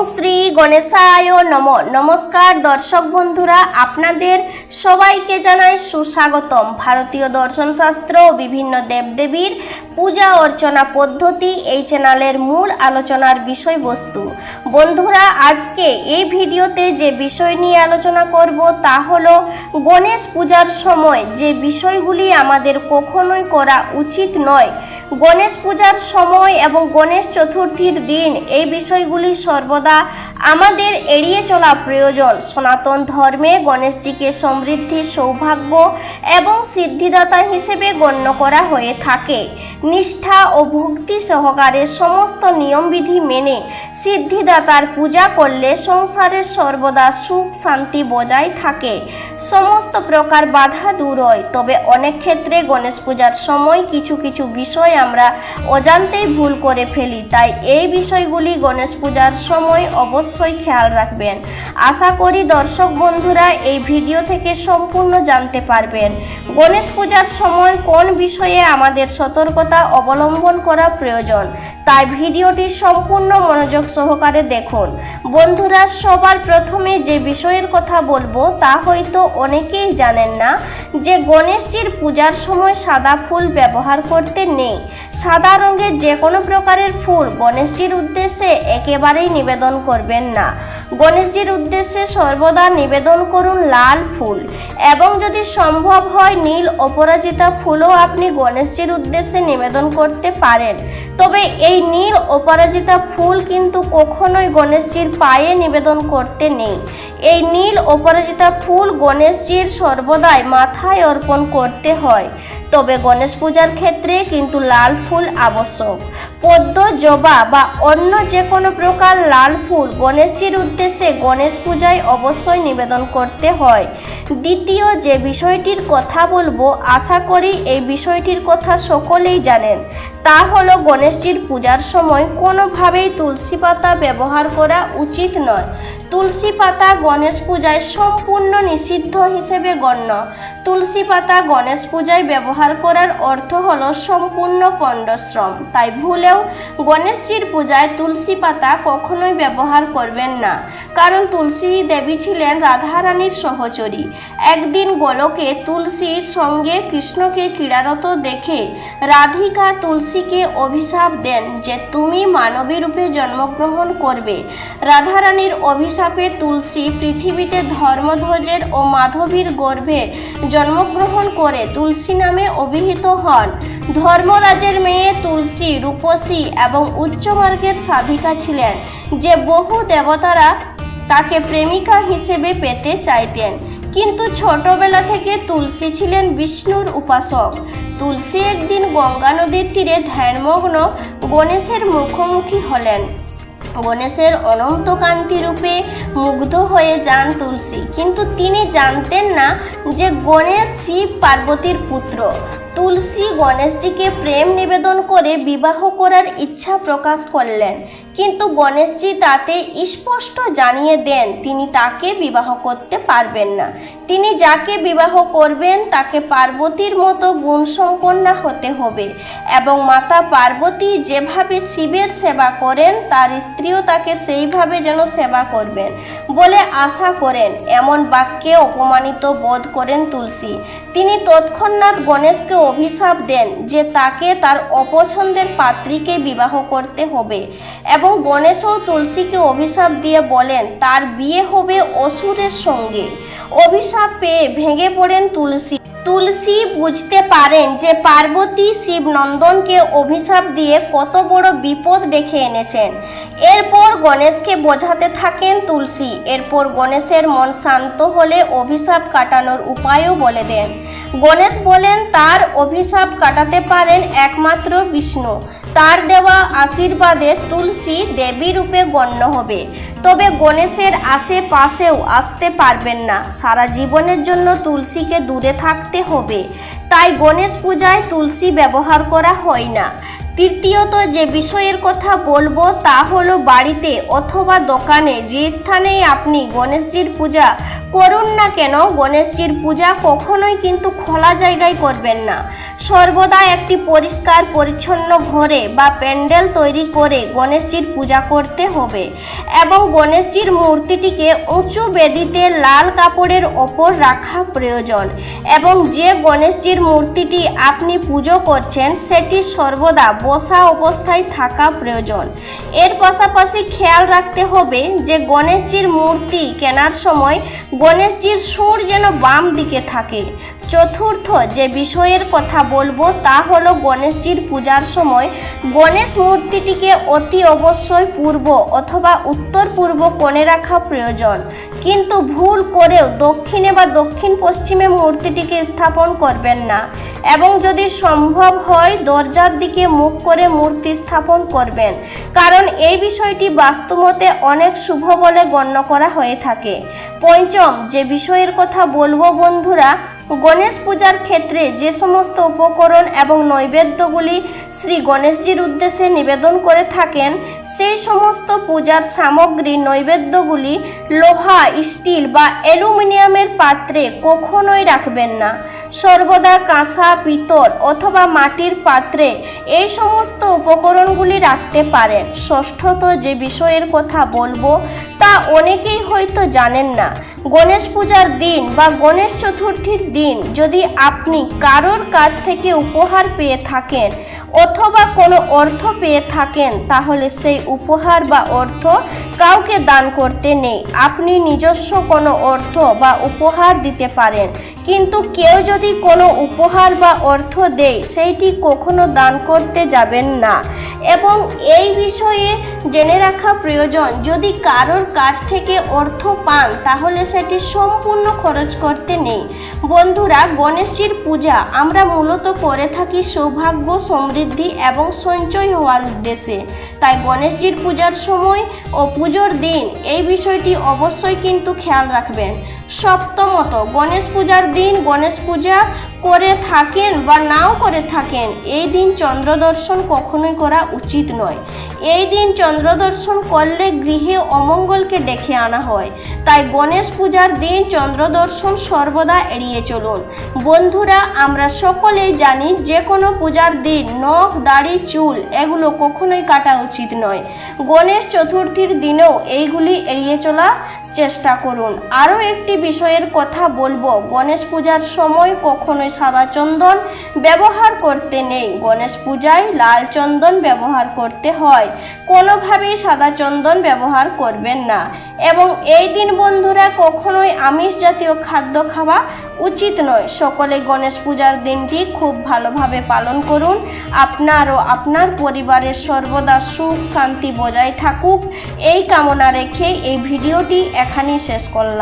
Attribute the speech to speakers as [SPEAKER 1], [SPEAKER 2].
[SPEAKER 1] শ্রী গণেশায় নমঃ। নমস্কার দর্শক বন্ধুরা, আপনাদের সবাইকে জানাই সুস্বাগতম। ভারতীয় দর্শন শাস্ত্র ও বিভিন্ন দেবদেবীর পূজা অর্চনা পদ্ধতি এই চ্যানেলের মূল আলোচনার বিষয়বস্তু। বন্ধুরা, আজকে এই ভিডিওতে যে বিষয় নিয়ে আলোচনা করব তা হলো গণেশ পূজার সময় যে বিষয়গুলি আমাদের কখনোই করা উচিত নয়। গণেশ পূজার সময় এবং গণেশ চতুর্থীর দিন এই বিষয়গুলি সর্বদা আমাদের এড়িয়ে চলা প্রয়োজন। সনাতন ধর্মে গণেশজিকে সমৃদ্ধি, সৌভাগ্য এবং সিদ্ধিদাতা হিসেবে গণ্য করা হয়ে থাকে। নিষ্ঠা ও ভক্তি সহকারে সমস্ত নিয়মবিধি মেনে সিদ্ধিদাতার পূজা করলে সংসারের সর্বদা সুখ শান্তি বজায় থাকে, সমস্ত প্রকার বাধা দূর হয়। তবে অনেক ক্ষেত্রে গণেশ পূজার সময় কিছু কিছু বিষয় আমরা অজান্তেই ভুল করে ফেলি, তাই এই বিষয়গুলি গণেশ পূজার সময় অবশ্যই খেয়াল রাখবেন। আশা করি দর্শক বন্ধুরা এই ভিডিও থেকে সম্পূর্ণ জানতে পারবেন গণেশ পূজার সময় কোন বিষয়ে আমাদের সতর্কতা অবলম্বন করা প্রয়োজন। তাই ভিডিওটি সম্পূর্ণ মনোযোগ সহকারে দেখুন। বন্ধুরা, সবার প্রথমে যে বিষয়ের কথা বলবো তা হয়তো অনেকেই জানেন না যে গণেশজির পূজার সময় সাদা ফুল ব্যবহার করতে নেই। সাদা রঙের যে কোনো প্রকারের ফুল গণেশজির উদ্দেশ্যে একেবারেই নিবেদন করবেন না। গণেশজির উদ্দেশ্যে সর্বদা নিবেদন করুন লাল ফুল, এবং যদি সম্ভব হয় নীল অপরাজিতা ফুলও আপনি গণেশজির উদ্দেশ্যে নিবেদন করতে পারেন। তবে এই নীল অপরাজিতা ফুল কিন্তু কখনোই গণেশজির পায়ে নিবেদন করতে নেই। এই নীল অপরাজিতা ফুল গণেশজির সর্বদাই মাথায় অর্পণ করতে হয়। তবে গণেশ পূজার ক্ষেত্রে কিন্তু লাল ফুল আবশ্যক। পদ্ম, জবা বা অন্য যে কোনো প্রকার লাল ফুল গণেশজির উদ্দেশ্যে গণেশ পূজায় অবশ্যই নিবেদন করতে হয়। দ্বিতীয় যে বিষয়টির কথা বলবো, আশা করি এই বিষয়টির কথা সকলেই জানেন, তা হলো গণেশজির পূজার সময় কোনোভাবেই তুলসী পাতা ব্যবহার করা উচিত নয়। তুলসী পাতা গণেশ পূজায় সম্পূর্ণ নিষিদ্ধ হিসেবে গণ্য। তুলসী পাতা গণেশ পূজায় ব্যবহার করার অর্থ হলো সম্পূর্ণ পণ্ডশ্রম। তাই ভুলেও গণেশজির পূজায় তুলসী পাতা কখনোই ব্যবহার করবেন না, কারণ তুলসী দেবী ছিলেন রাধারানীর সহচরী। একদিন গোলকে তুলসীর সঙ্গে কৃষ্ণকে ক্রীড়ারত দেখে রাধিকা তুলসীকে অভিশাপ দেন যে তুমি মানবী রূপে জন্মগ্রহণ করবে। রাধারানীর অভিশাপে তুলসী পৃথিবীতে ধর্মধ্বজের ও মাধবীর গর্ভে জন্মগ্রহণ করে তুলসী নামে অভিহিত হন। ধর্মরাজের মেয়ে তুলসী রূপসী এবং উচ্চমার্গের সাধিকা ছিলেন, যে বহু দেবতারা তাকে প্রেমিকা হিসেবে পেতে চাইতেন। কিন্তু ছোটবেলা থেকে তুলসী ছিলেন বিষ্ণুর উপাসক। তুলসী একদিন গঙ্গা নদীর তীরে ধ্যানমগ্ন গণেশের মুখোমুখি হলেন। গণেশের অনন্ত কান্তি রূপে মুগ্ধ হয়ে যান তুলসী, কিন্তু তিনি জানতেন না যে গণেশ শিব পার্বতীর পুত্র। তুলসী গণেশজিকে প্রেম নিবেদন করে বিবাহ করার ইচ্ছা প্রকাশ করলেন, কিন্তু গণেশজি তাতে স্পষ্ট জানিয়ে দেন তিনি তাকে বিবাহ করতে পারবেন না। তিনি যাকে বিবাহ করবেন তাকে পার্বতীর মতো গুণসম্পন্না হতে হবে, এবং মাতা পার্বতী যেভাবে শিবের সেবা করেন তার স্ত্রীও তাকে সেইভাবে যেন সেবা করবেন বলে আশা করেন। এমন বাক্যে অপমানিত বোধ করেন তুলসী। তিনি তৎক্ষণাৎ গণেশকে অভিশাপ দেন যে তাকে তার অপছন্দের পাত্রীকে বিবাহ করতে হবে, এবং গণেশও তুলসীকে অভিশাপ দিয়ে বলেন তার বিয়ে হবে অসুরের সঙ্গে। অভিশাপ পেয়ে ভেঙে পড়েন তুলসী। তুলসী বুঝতে পারেন যে পার্বতী শিবনন্দনকে অভিশাপ দিয়ে কত বড় বিপদ ডেকে এনেছেন। এরপর গণেশকে বোঝাতে থাকেন তুলসী। এরপর গণেশের মন শান্ত হলে অভিশাপ কাটানোর উপায়ও বলে দেন। গণেশ বলেন তার অভিশাপ কাটাতে পারেন একমাত্র বিষ্ণু। তার দেওয়া আশীর্বাদে তুলসী দেবী রূপে গণ্য হবে। তবে গণেশের আশেপাশেও আসতে পারবেন না। সারা জীবনের জন্য তুলসীকে দূরে থাকতে হবে। তাই গণেশ পূজায় তুলসী ব্যবহার করা হয় না। তৃতীয়ত যে বিষয়ের কথা বলবো তা হলো বাড়িতে অথবা দোকানে যে স্থানেই আপনি গণেশজির পূজা করুন না কেন, গণেশজির পূজা কখনোই কিন্তু খোলা জায়গায় করবেন না। সর্বদা একটি পরিষ্কার পরিচ্ছন্ন ঘরে বা প্যান্ডেল তৈরি করে গণেশজির পূজা করতে হবে এবং গণেশজির মূর্তিটিকে উঁচু বেদিতে লাল কাপড়ের ওপর রাখা প্রয়োজন এবং যে গণেশজির মূর্তিটি আপনি পুজো করছেন সেটি সর্বদা বসা অবস্থায় থাকা প্রয়োজন। এর পাশাপাশি খেয়াল রাখতে হবে যে গণেশজির মূর্তি কেনার সময় গণেশজির সুর যেন বাম দিকে থাকে। চতুর্থ যে বিষয়ের কথা বলবো তা হলো গণেশজির পূজার সময় গণেশ মূর্তিটিকে অতি অবশ্যই পূর্ব অথবা উত্তর পূর্ব কোণে রাখা প্রয়োজন, কিন্তু ভুল করেও দক্ষিণে বা দক্ষিণ পশ্চিমে মূর্তিটিকে স্থাপন করবেন না এবং যদি সম্ভব হয় দরজার দিকে মুখ করে মূর্তি স্থাপন করবেন, কারণ এই বিষয়টি বাস্তুমতে অনেক শুভ বলে গণ্য করা হয়ে থাকে। পঞ্চম যে বিষয়ের কথা বলবো বন্ধুরা, গণেশ পূজার ক্ষেত্রে যে সমস্ত উপকরণ এবং নৈবেদ্যগুলি শ্রী গণেশজির উদ্দেশ্যে নিবেদন করে থাকেন সেই সমস্ত পূজার সামগ্রী নৈবেদ্যগুলি লোহা, স্টিল বা অ্যালুমিনিয়ামের পাত্রে কখনোই রাখবেন না। সর্বদা কাঁসা, পিতল অথবা মাটির পাত্রে এই সমস্ত উপকরণগুলি রাখতে পারেন। ষষ্ঠত যে বিষয়ের কথা বলবো তা অনেকেই হয়তো জানেন না, গণেশ পূজার দিন বা গণেশ চতুর্থীর দিন যদি আপনি কারোর কাছ থেকে উপহার পেয়ে থাকেন অথবা কোনো অর্থ পেয়ে থাকেন তাহলে সেই উপহার বা অর্থ কাউকে দান করতে নেই। আপনি নিজস্ব কোনো অর্থ বা উপহার দিতে পারেন, কিন্তু কেউ যদি কোনো উপহার বা অর্থ দেয় সেইটি কখনো দান করতে যাবেন না। এবং এই বিষয়ে জেনে রাখা প্রয়োজন, যদি কারোর কাছ থেকে অর্থ পান তাহলে সেটি সম্পূর্ণ খরচ করতে নেই। বন্ধুরা, গণেশজির পূজা আমরা মূলত করে থাকি সৌভাগ্য, সমৃদ্ধি এবং সঞ্চয় হওয়ার উদ্দেশ্যে। তাই গণেশজির পূজার সময় ও পুজোর দিন এই বিষয়টি অবশ্যই কিন্তু খেয়াল রাখবেন। সপ্তমত, গণেশ পূজার দিন গণেশ পূজা করে থাকেন বা নাও করে থাকেন, এই দিন চন্দ্র দর্শন কখনোই করা উচিত নয়। এই দিন চন্দ্র দর্শন করলে গৃহে অমঙ্গলকে ডেকে আনা হয়। তাই গণেশ পূজার দিন চন্দ্র দর্শন সর্বদা এড়িয়ে চলুন। বন্ধুরা, আমরা সকলেই জানি যে কোনো পূজার দিন নখ, দাড়ি, চুল এগুলো কখনোই কাটা উচিত নয়। গণেশ চতুর্থীর দিনেও এইগুলি এড়িয়ে চলা চেষ্টা করুন। আরও একটি বিষয়ের কথা বলবো, গণেশ পূজার সময় কখনোই সাদা চন্দন ব্যবহার করতে নেই। গণেশ পূজায় লাল চন্দন ব্যবহার করতে হয়, কোনোভাবেই সাদা চন্দন ব্যবহার করবেন না। এবং এই দিন বন্ধুরা কখনোই আমিষ জাতীয় খাদ্য খাওয়া উচিত নয়। সকলে গণেশ পূজার দিনটি খুব ভালোভাবে পালন করুন। আপনার ও আপনার পরিবারের সর্বদা সুখ শান্তি বজায় থাকুক এই কামনা রেখে এই ভিডিওটি এখানেই শেষ করলাম।